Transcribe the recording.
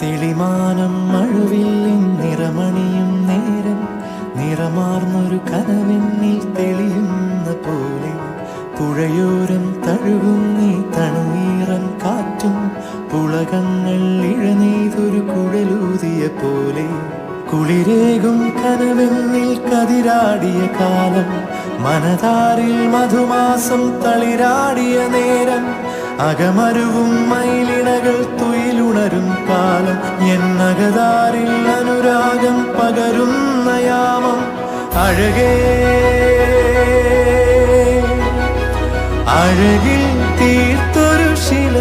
തെളിമാനം മഴവില്ലിൻ നിറമണിയും നേരം നിറമാർന്നൊരു കനവെന്നിൽ തെളിയുന്ന പോലെ പുഴയോരം തഴുകുന്നീ തണുനീറൻ കാറ്റും പുളകങ്ങൾ ഇഴനെയ്തൊരു കുഴലൂതിയ പോലെ കുളിരേകും കനവെന്നിൽ കതിരാടിയ കാലം മനതാരിൽ മധുമാസം തളിരാടിയ നേരം അകമരുവും മയിലിണകൾ തുയിലുണരും കാലം എന്നകതാരിൽ അനുരാഗം പകരുന്ന യാമം അഴകേ അഴകിൽ തീർത്തൊരു ശില